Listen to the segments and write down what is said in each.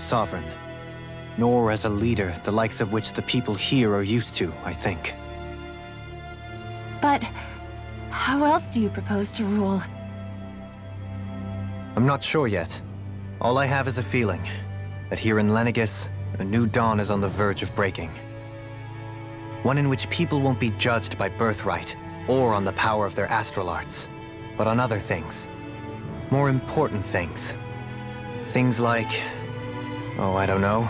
sovereign, nor as a leader the likes of which the people here are used to, I think. But how else do you propose to rule? I'm not sure yet. All I have is a feeling that here in Lenegis, a new dawn is on the verge of breaking. One in which people won't be judged by birthright or on the power of their astral arts, but on other things. More important things. Things like, oh, I don't know,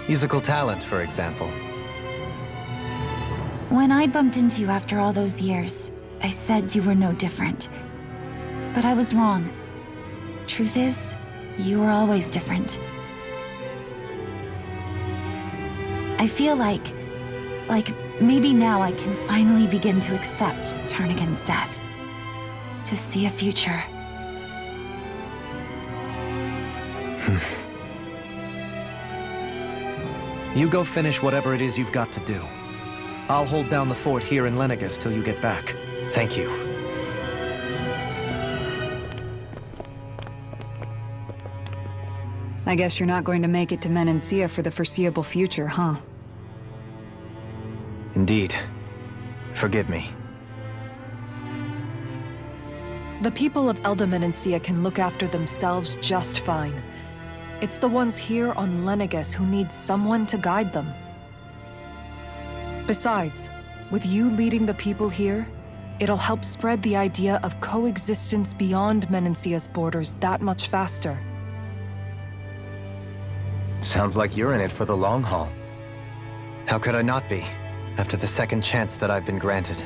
musical talent, for example. When I bumped into you after all those years, I said you were no different. But I was wrong. Truth is, you were always different. I feel like maybe now I can finally begin to accept Turnagain's death. To see a future. You go finish whatever it is you've got to do. I'll hold down the fort here in Lenegis till you get back. Thank you. I guess you're not going to make it to Menancia for the foreseeable future, huh? Indeed. Forgive me. The people of Elda Menancia can look after themselves just fine. It's the ones here on Lenegis who need someone to guide them. Besides, with you leading the people here, it'll help spread the idea of coexistence beyond Menancia's borders that much faster. Sounds like you're in it for the long haul. How could I not be, after the second chance that I've been granted?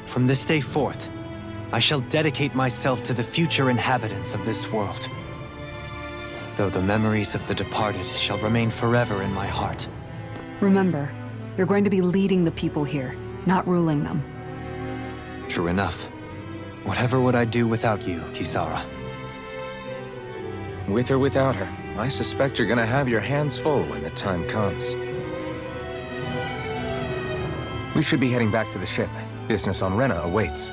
From this day forth, I shall dedicate myself to the future inhabitants of this world. Though the memories of the departed shall remain forever in my heart. Remember, you're going to be leading the people here, not ruling them. True enough. Whatever would I do without you, Kisara? With or without her, I suspect you're gonna have your hands full when the time comes. We should be heading back to the ship. Business on Rena awaits.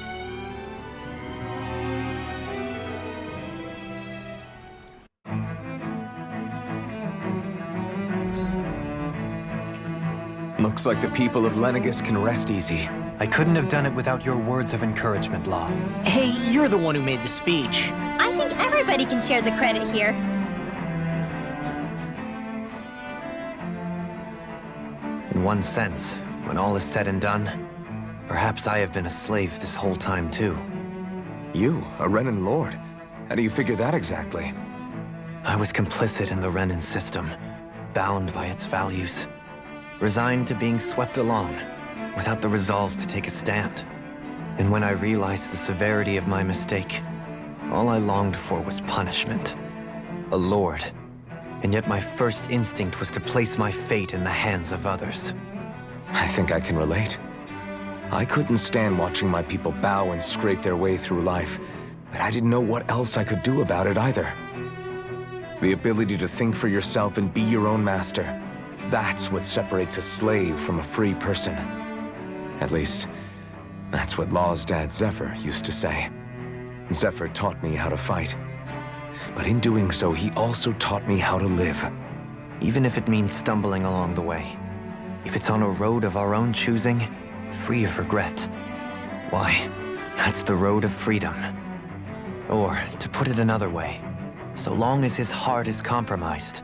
Looks like the people of Lenegis can rest easy. I couldn't have done it without your words of encouragement, Law. Hey, you're the one who made the speech. I think everybody can share the credit here. In one sense, when all is said and done, perhaps I have been a slave this whole time too. You, a Renan Lord? How do you figure that exactly? I was complicit in the Renan system, bound by its values. Resigned to being swept along, without the resolve to take a stand. And when I realized the severity of my mistake, all I longed for was punishment. A lord. And yet my first instinct was to place my fate in the hands of others. I think I can relate. I couldn't stand watching my people bow and scrape their way through life, but I didn't know what else I could do about it either. The ability to think for yourself and be your own master. That's what separates a slave from a free person. At least, that's what Law's dad Zephyr used to say. Zephyr taught me how to fight. But in doing so, he also taught me how to live. Even if it means stumbling along the way. If it's on a road of our own choosing, free of regret. Why, that's the road of freedom. Or, to put it another way, so long as his heart is compromised,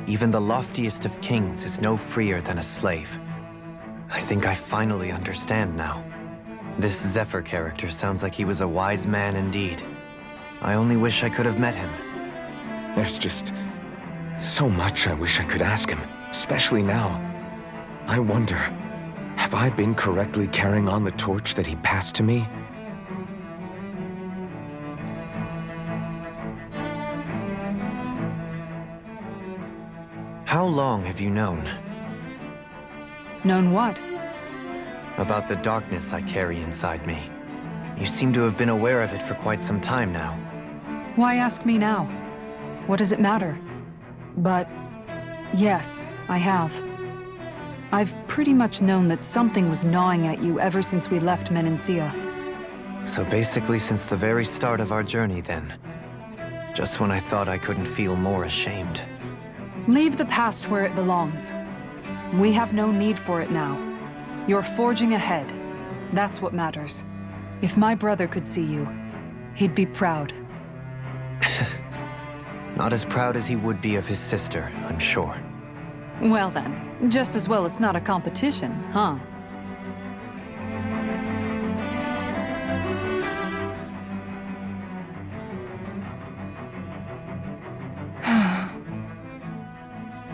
even the loftiest of kings is no freer than a slave. I think I finally understand now. This Zephyr character sounds like he was a wise man indeed. I only wish I could have met him. There's just so much I wish I could ask him, especially now. I wonder, have I been correctly carrying on the torch that he passed to me? How long have you known? Known what? About the darkness I carry inside me. You seem to have been aware of it for quite some time now. Why ask me now? What does it matter? But yes, I have. I've pretty much known that something was gnawing at you ever since we left Menancia. So basically since the very start of our journey then. Just when I thought I couldn't feel more ashamed. Leave the past where it belongs. We have no need for it now. You're forging ahead. That's what matters. If my brother could see you, he'd be proud. Not as proud as he would be of his sister, I'm sure. Well then, just as well it's not a competition, huh?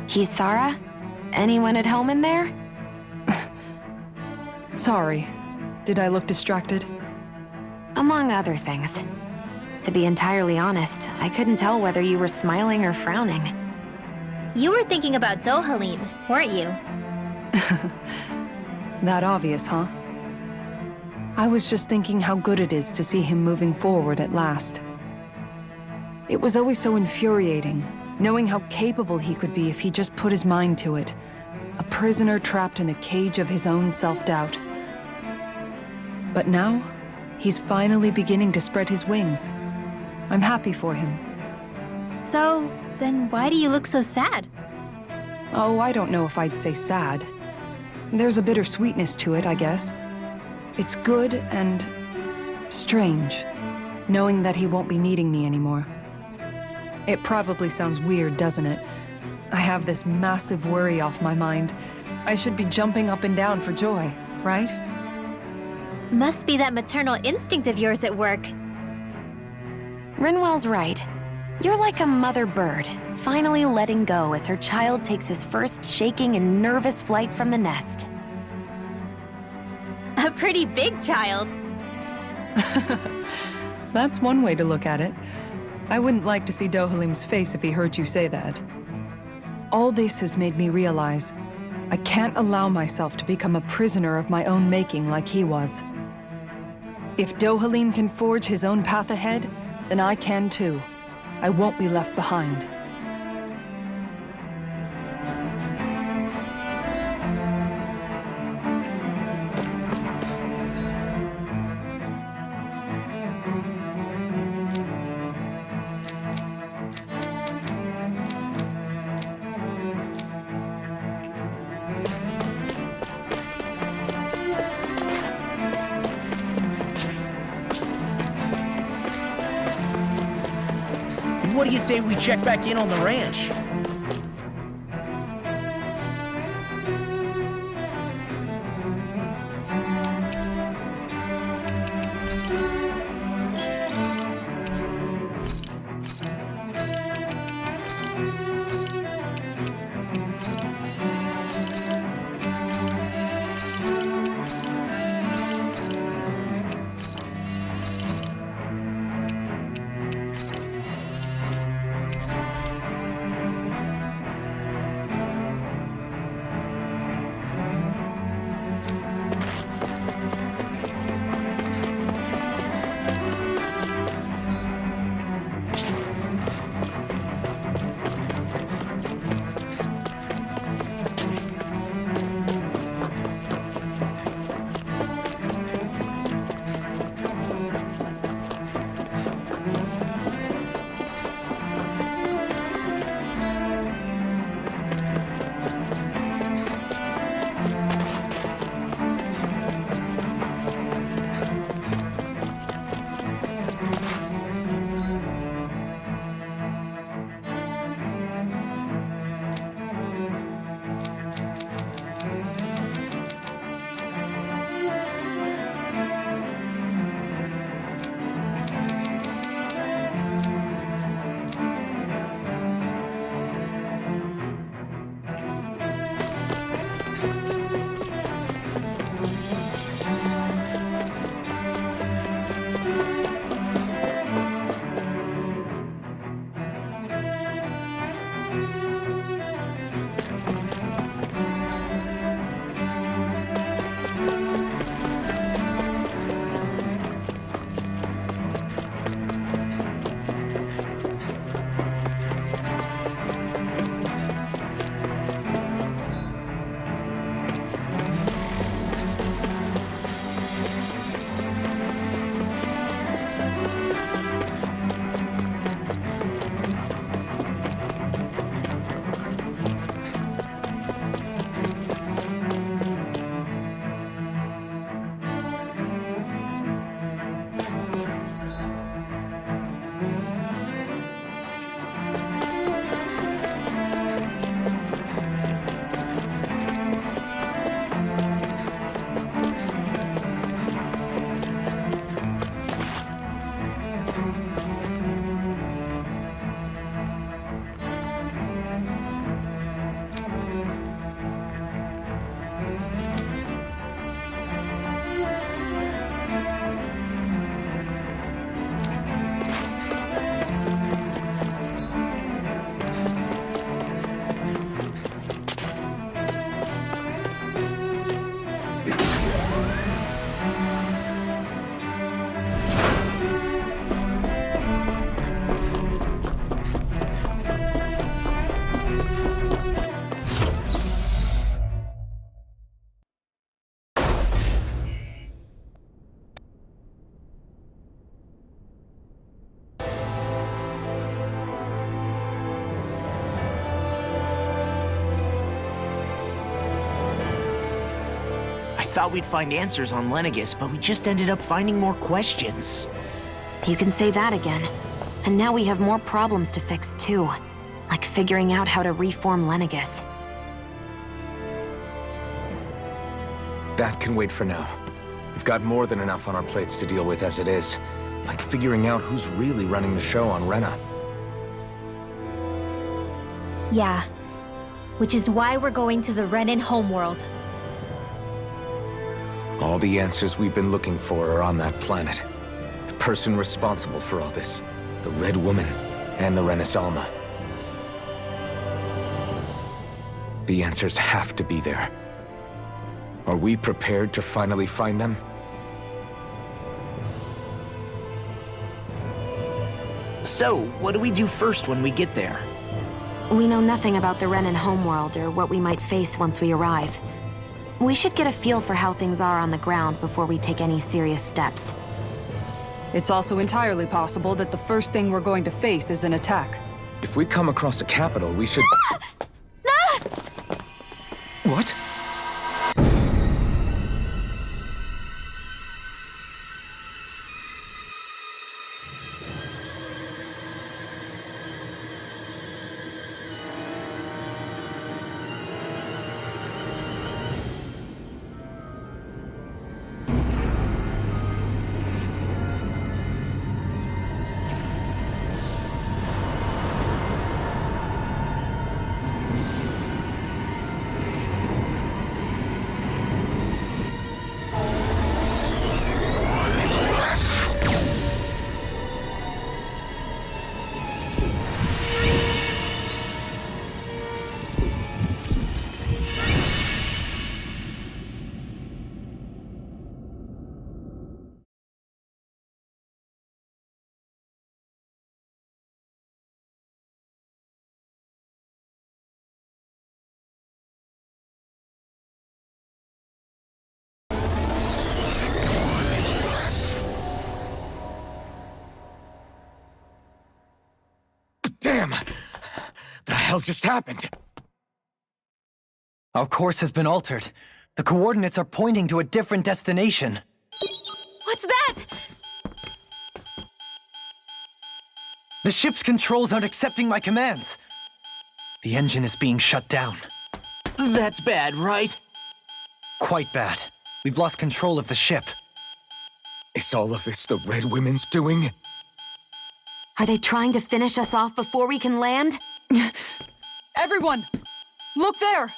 Kisara? Anyone at home in there? Sorry. Did I look distracted? Among other things. To be entirely honest, I couldn't tell whether you were smiling or frowning. You were thinking about Dohalim, weren't you? That obvious, huh? I was just thinking how good it is to see him moving forward at last. It was always so infuriating, knowing how capable he could be if he just put his mind to it. A prisoner trapped in a cage of his own self-doubt. But now, he's finally beginning to spread his wings. I'm happy for him. So, then why do you look so sad? Oh, I don't know if I'd say sad. There's a bittersweetness to it, I guess. It's good and strange, knowing that he won't be needing me anymore. It probably sounds weird, doesn't it? I have this massive worry off my mind. I should be jumping up and down for joy, right? Must be that maternal instinct of yours at work. Rinwell's right. You're like a mother bird, finally letting go as her child takes his first shaking and nervous flight from the nest. A pretty big child. That's one way to look at it. I wouldn't like to see Dohalim's face if he heard you say that. All this has made me realize I can't allow myself to become a prisoner of my own making like he was. If Dohalim can forge his own path ahead, then I can too. I won't be left behind. What do you say we check back in on the ranch? thought we'd find answers on Lenegis, but we just ended up finding more questions. You can say that again. And now we have more problems to fix, too. Like figuring out how to reform Lenegis. That can wait for now. We've got more than enough on our plates to deal with as it is. Like figuring out who's really running the show on Rena. Yeah. Which is why we're going to the Renan homeworld. All the answers we've been looking for are on that planet. The person responsible for all this. The Red Woman and the Renis Alma. The answers have to be there. Are we prepared to finally find them? So, what do we do first when we get there? We know nothing about the Renan homeworld or what we might face once we arrive. We should get a feel for how things are on the ground before we take any serious steps. It's also entirely possible that the first thing we're going to face is an attack. If we come across a capital, we should... What? Damn! The hell just happened? Our course has been altered. The coordinates are pointing to a different destination. What's that? The ship's controls aren't accepting my commands. The engine is being shut down. That's bad, right? Quite bad. We've lost control of the ship. Is all of this the Red Women's doing? Are they trying to finish us off before we can land? Everyone! Look there!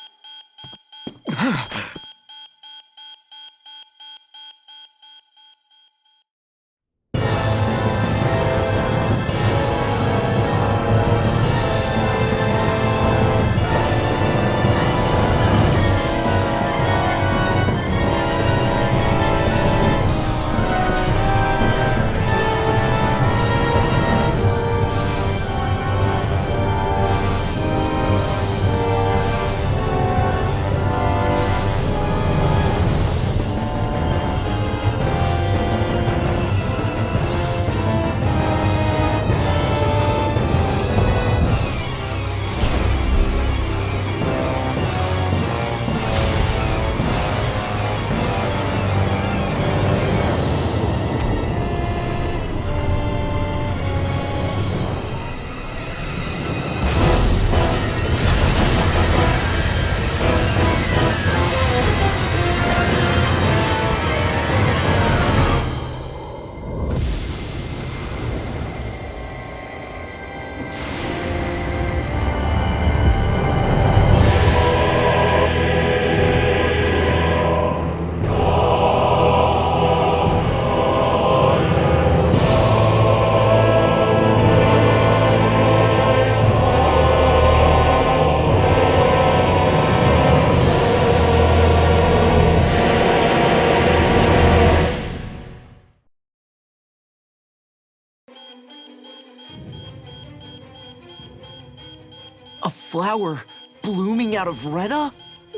A flower blooming out of Rena?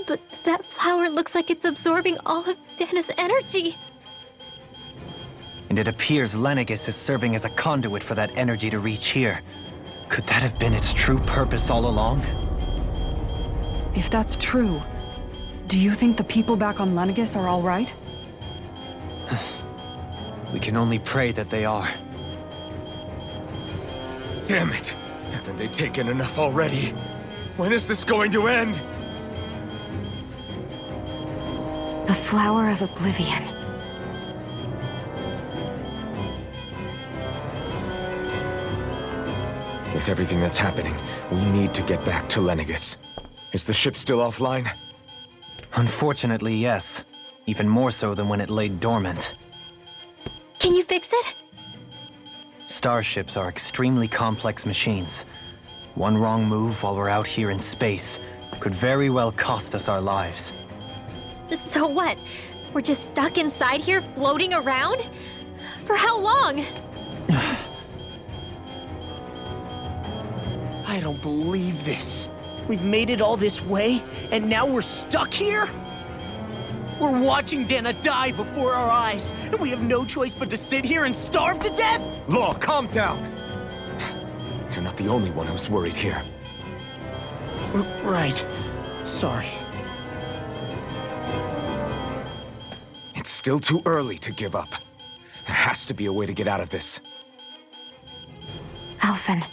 But that flower looks like it's absorbing all of Dana's energy. And it appears Lenegis is serving as a conduit for that energy to reach here. Could that have been its true purpose all along? If that's true, Do you think the people back on Lenegis are all right? We can only pray that they are. Damn it! Haven't they taken enough already? When is this going to end? The Flower of Oblivion. With everything that's happening, we need to get back to Lenegis. Is the ship still offline? Unfortunately, yes. Even more so than when it lay dormant. Can you fix it? Starships are extremely complex machines. One wrong move while we're out here in space could very well cost us our lives. So what? We're just stuck inside here, floating around? For how long? I don't believe this. We've made it all this way, and now we're stuck here? We're watching Dana die before our eyes, and we have no choice but to sit here and starve to death? Law, calm down! You're not the only one who's worried here. Right. Sorry. It's still too early to give up. There has to be a way to get out of this. Alphen.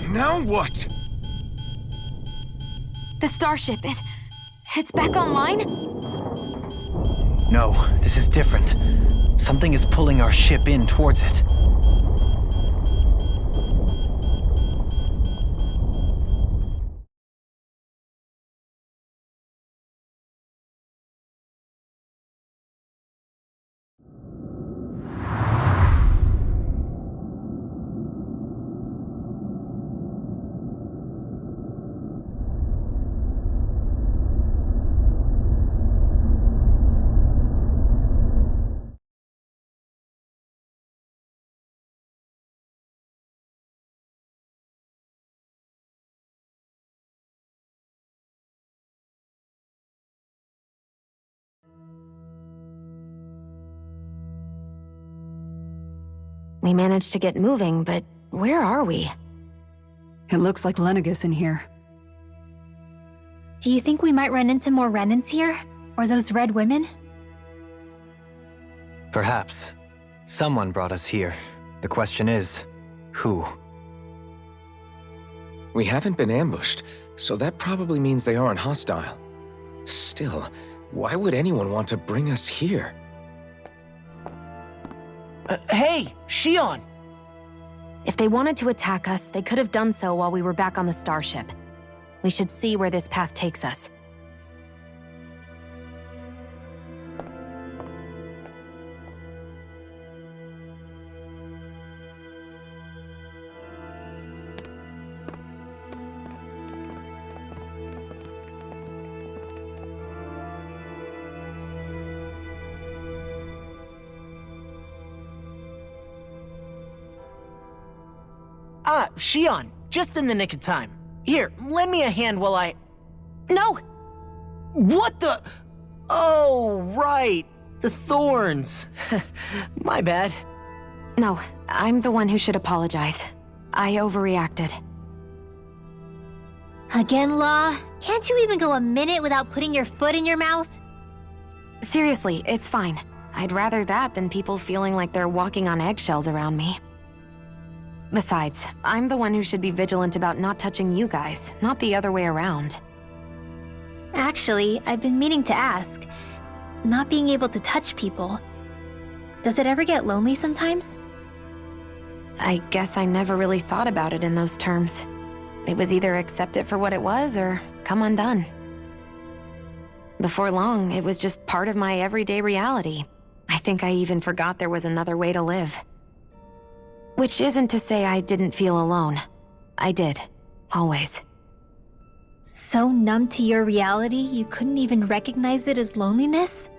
Now what? The starship, it's back online? No, this is different. Something is pulling our ship in towards it. We managed to get moving, but where are we? It looks like Lenegis in here. Do you think we might run into more Renans here? Or those red women? Perhaps. Someone brought us here. The question is, who? We haven't been ambushed, so that probably means they aren't hostile. Still, why would anyone want to bring us here? Hey, Shion! If they wanted to attack us, they could have done so while we were back on the starship. We should see where this path takes us. Shion, just in the nick of time. Here, lend me a hand while I... No! What the... Oh, right. The thorns. My bad. No, I'm the one who should apologize. I overreacted. Again, Law? Can't you even go a minute without putting your foot in your mouth? Seriously, it's fine. I'd rather that than people feeling like they're walking on eggshells around me. Besides, I'm the one who should be vigilant about not touching you guys, not the other way around. Actually, I've been meaning to ask. Not being able to touch people. Does it ever get lonely sometimes? I guess I never really thought about it in those terms. It was either accept it for what it was or come undone. Before long, it was just part of my everyday reality. I think I even forgot there was another way to live. Which isn't to say I didn't feel alone. I did. Always. So numb to your reality, you couldn't even recognize it as loneliness?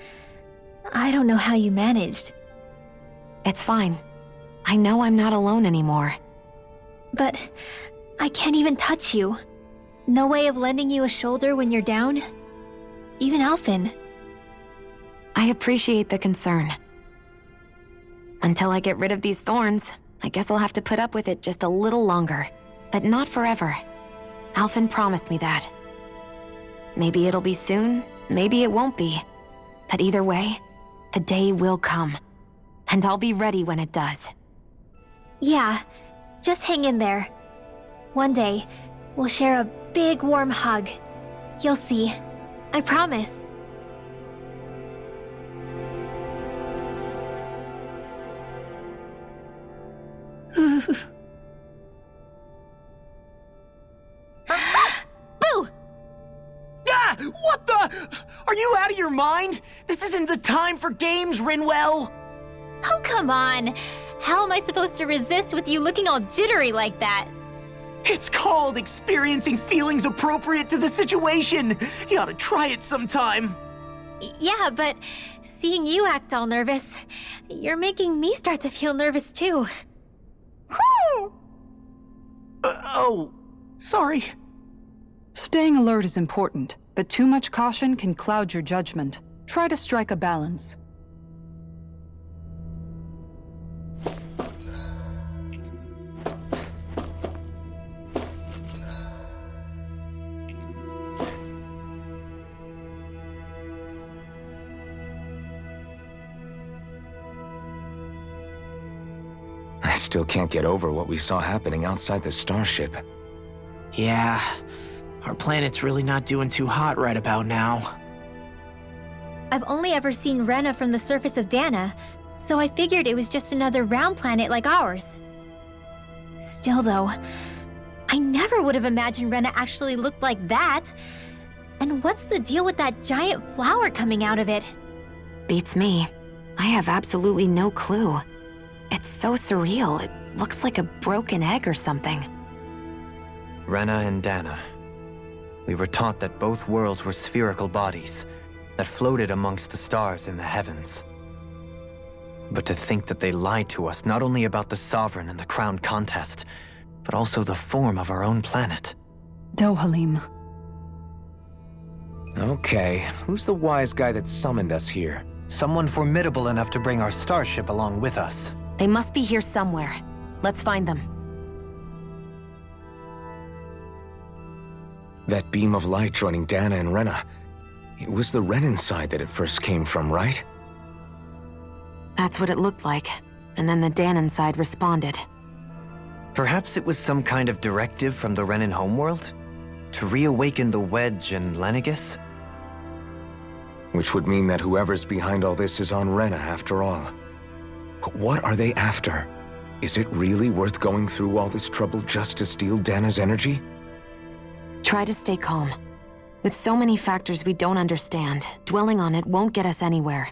I don't know how you managed. It's fine. I know I'm not alone anymore. But I can't even touch you. No way of lending you a shoulder when you're down? Even Alphen. I appreciate the concern. Until I get rid of these thorns, I guess I'll have to put up with it just a little longer. But not forever. Alphen promised me that. Maybe it'll be soon, maybe it won't be. But either way, the day will come. And I'll be ready when it does. Yeah, just hang in there. One day, we'll share a big warm hug. You'll see. I promise. Boo! Ah! What the? Are you out of your mind? This isn't the time for games, Rinwell! Oh, come on. How am I supposed to resist with you looking all jittery like that? It's called experiencing feelings appropriate to the situation. You ought to try it sometime. Yeah, but seeing you act all nervous, you're making me start to feel nervous too. Whew! Oh, sorry. Staying alert is important, but too much caution can cloud your judgment. Try to strike a balance. I still can't get over what we saw happening outside the starship. Yeah, our planet's really not doing too hot right about now. I've only ever seen Rena from the surface of Dana, so I figured it was just another round planet like ours. Still though, I never would have imagined Rena actually looked like that. And what's the deal with that giant flower coming out of it? Beats me. I have absolutely no clue. It's so surreal. It looks like a broken egg or something. Rena and Dana. We were taught that both worlds were spherical bodies that floated amongst the stars in the heavens. But to think that they lied to us not only about the Sovereign and the Crown contest, but also the form of our own planet. Dohalim. Okay, who's the wise guy that summoned us here? Someone formidable enough to bring our starship along with us. They must be here somewhere. Let's find them. That beam of light joining Dana and Rena. It was the Renan side that it first came from, right? That's what it looked like. And then the Danon side responded. Perhaps it was some kind of directive from the Renan homeworld? To reawaken the Wedge and Lenegis? Which would mean that whoever's behind all this is on Rena after all. But what are they after? Is it really worth going through all this trouble just to steal Dana's energy? Try to stay calm. With so many factors we don't understand, dwelling on it won't get us anywhere.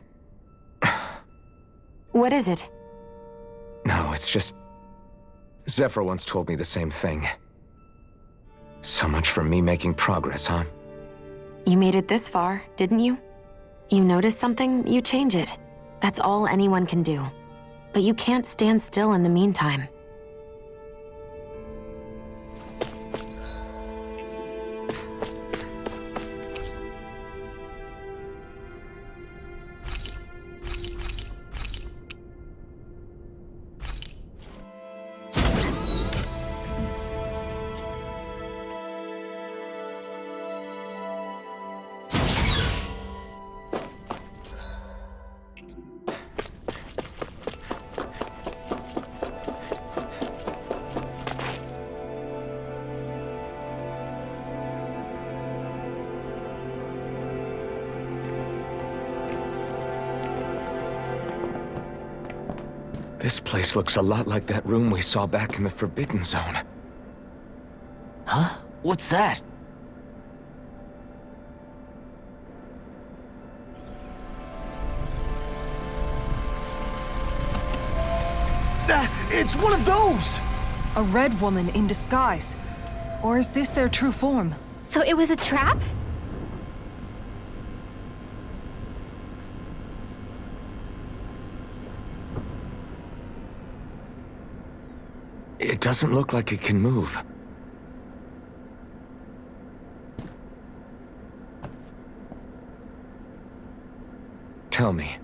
What is it? No, it's just... Zephyr once told me the same thing. So much for me making progress, huh? You made it this far, didn't you? You notice something, you change it. That's all anyone can do. But you can't stand still in the meantime. This place looks a lot like that room we saw back in the Forbidden Zone. Huh? What's that? It's one of those! A red woman in disguise. Or is this their true form? So it was a trap? It doesn't look like it can move. Tell me,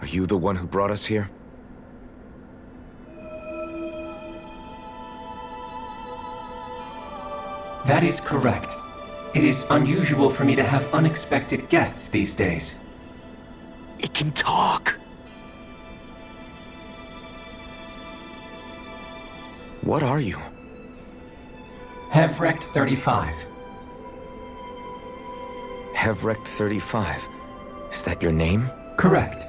are you the one who brought us here? That is correct. It is unusual for me to have unexpected guests these days. It can talk. What are you? Hevrect 35. Hevrect 35. Is that your name? Correct.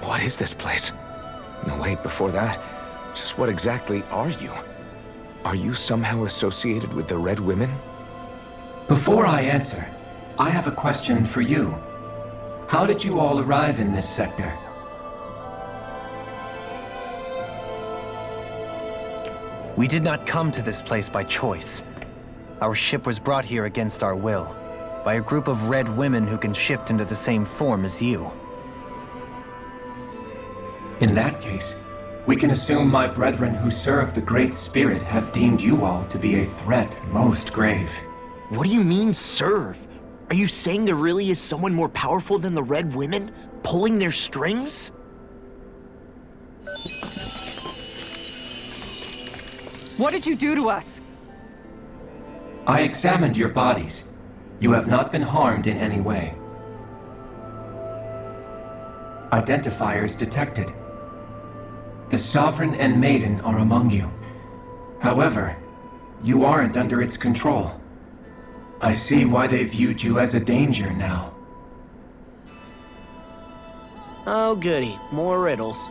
What is this place? No, wait, before that, just what exactly are you? Are you somehow associated with the Red Women? Before I answer, I have a question for you. How did you all arrive in this sector? We did not come to this place by choice. Our ship was brought here against our will, by a group of Red Women who can shift into the same form as you. In that case, we can assume my brethren who serve the Great Spirit have deemed you all to be a threat most grave. What do you mean, serve? Are you saying there really is someone more powerful than the Red Women, pulling their strings? What did you do to us? I examined your bodies. You have not been harmed in any way. Identifiers detected. The Sovereign and Maiden are among you. However, you aren't under its control. I see why they viewed you as a danger now. Oh goody, more riddles.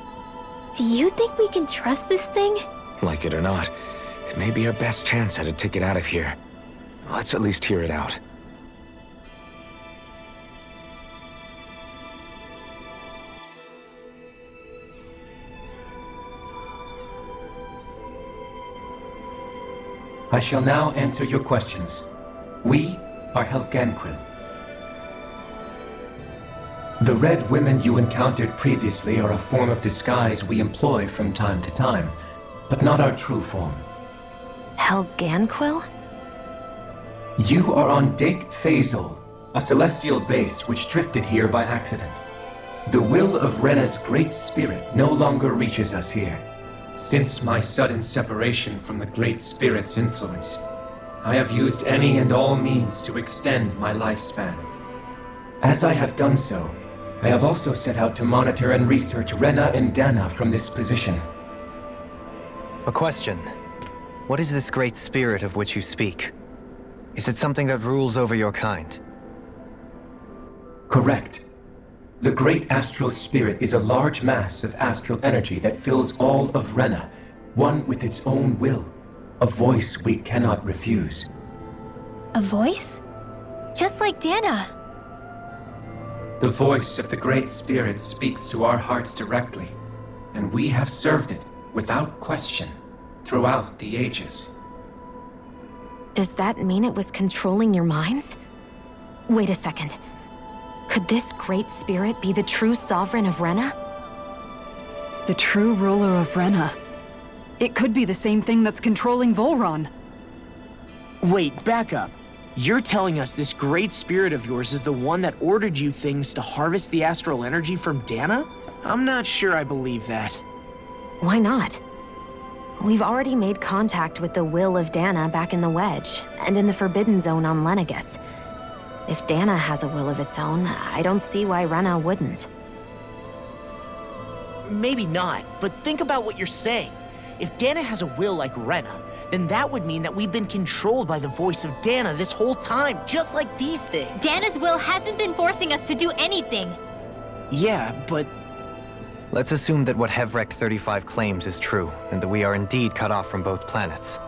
Do you think we can trust this thing? Like it or not, it may be our best chance at a ticket out of here. Let's at least hear it out. I shall now answer your questions. We are Helganquil. The Red Women you encountered previously are a form of disguise we employ from time to time, but not our true form. Helganquil? You are on Dake Phasol, a celestial base which drifted here by accident. The will of Rena's great spirit no longer reaches us here. Since my sudden separation from the Great Spirit's influence, I have used any and all means to extend my lifespan. As I have done so, I have also set out to monitor and research Rena and Dana from this position. A question. What is this great spirit of which you speak? Is it something that rules over your kind? Correct. The Great Astral Spirit is a large mass of astral energy that fills all of Rena, one with its own will, a voice we cannot refuse. A voice? Just like Dana. The voice of the Great Spirit speaks to our hearts directly, and we have served it without question throughout the ages. Does that mean it was controlling your minds? Wait a second. Could this Great Spirit be the true Sovereign of Rena? The true ruler of Rena. It could be the same thing that's controlling Volron. Wait, back up. You're telling us this great spirit of yours is the one that ordered you things to harvest the astral energy from Dana? I'm not sure I believe that. Why not? We've already made contact with the will of Dana back in the Wedge, and in the Forbidden Zone on Lenegus. If Dana has a will of its own, I don't see why Rena wouldn't. Maybe not, but think about what you're saying. If Dana has a will like Rena, then that would mean that we've been controlled by the voice of Dana this whole time, just like these things. Dana's will hasn't been forcing us to do anything. Yeah, but Let's assume that what Hevrect 35 claims is true, and that we are indeed cut off from both planets.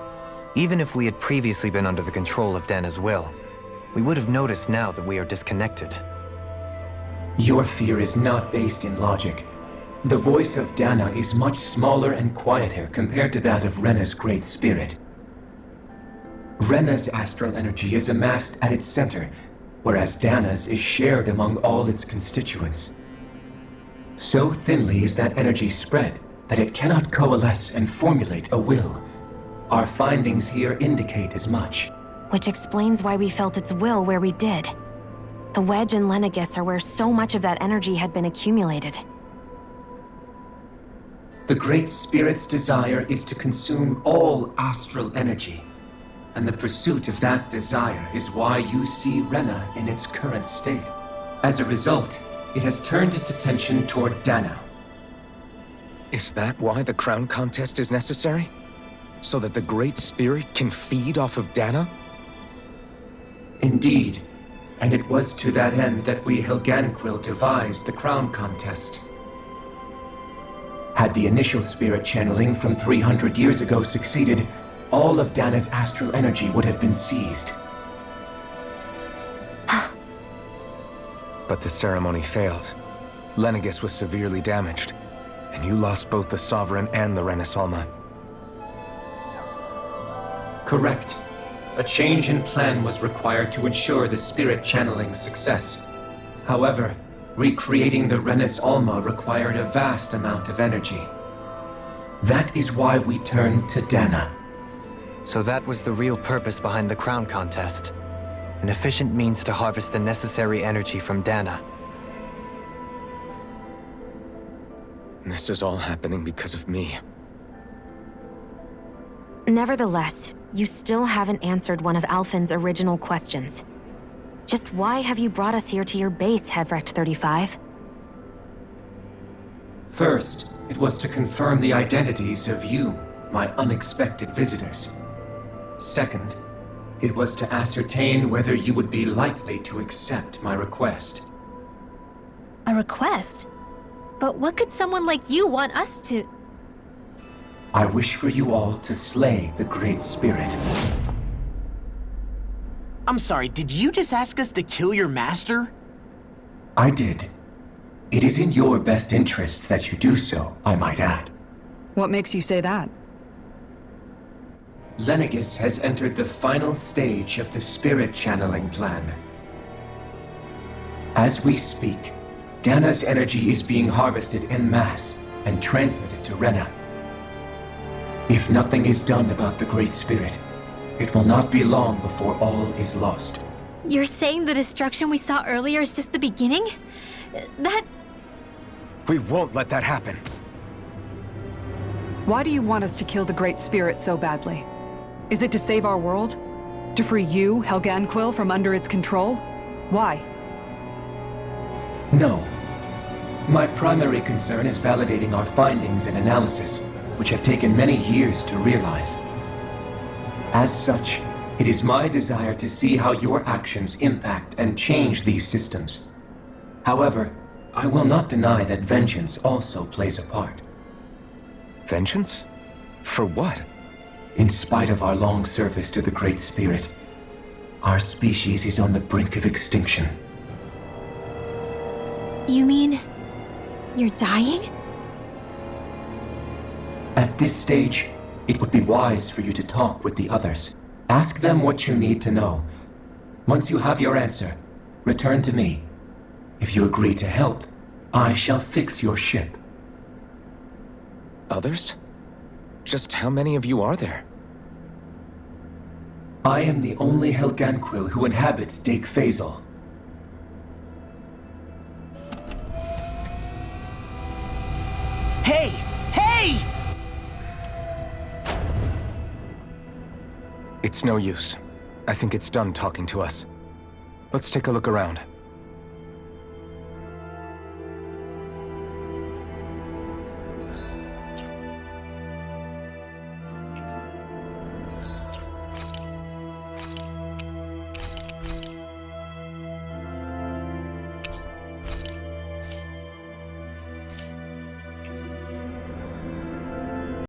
Even if we had previously been under the control of Dana's will, we would have noticed now that we are disconnected. Your fear is not based in logic. The voice of Dana is much smaller and quieter compared to that of Rena's Great Spirit. Rena's astral energy is amassed at its center, whereas Dana's is shared among all its constituents. So thinly is that energy spread that it cannot coalesce and formulate a will. Our findings here indicate as much. Which explains why we felt its will where we did. The Wedge and Lenegus are where so much of that energy had been accumulated. The Great Spirit's desire is to consume all astral energy. and the pursuit of that desire is why you see Rena in its current state. As a result, it has turned its attention toward Dana. Is that why the crown contest is necessary? So that the Great Spirit can feed off of Dana? Indeed, and it was to that end that we Helganquil devised the crown contest. Had the initial spirit channeling from 300 years ago succeeded, all of Dana's astral energy would have been seized. But the ceremony failed. Lenegis was severely damaged, and you lost both the Sovereign and the Renasalma. Correct. A change in plan was required to ensure the spirit channeling's success. However, recreating the Renis Alma required a vast amount of energy. That is why we turned to Dana. So that was the real purpose behind the crown contest. An efficient means to harvest the necessary energy from Dana. This is all happening because of me. Nevertheless, you still haven't answered one of Alphen's original questions. Just why have you brought us here to your base, Hevrecht 35? First, it was to confirm the identities of you, my unexpected visitors. Second, it was to ascertain whether you would be likely to accept my request. A request? But what could someone like you want us to... I wish for you all to slay the Great Spirit. I'm sorry, did you just ask us to kill your master? I did. It is in your best interest that you do so, I might add. What makes you say that? Lenegis has entered the final stage of the spirit channeling plan. As we speak, Dana's energy is being harvested en masse and transmitted to Rena. If nothing is done about the Great Spirit, it will not be long before all is lost. You're saying the destruction we saw earlier is just the beginning? That... We won't let that happen. Why do you want us to kill the Great Spirit so badly? Is it to save our world? To free you, Helganquil, from under its control? Why? No. My primary concern is validating our findings and analysis, which have taken many years to realize. As such, it is my desire to see how your actions impact and change these systems. However, I will not deny that vengeance also plays a part. Vengeance? For what? In spite of our long service to the Great Spirit, our species is on the brink of extinction. You mean... you're dying? At this stage, it would be wise for you to talk with the others. Ask them what you need to know. Once you have your answer, return to me. If you agree to help, I shall fix your ship. Others? Just how many of you are there? I am the only Helganquil who inhabits Dake Faisal. Hey! Hey! It's no use. I think it's done talking to us. Let's take a look around.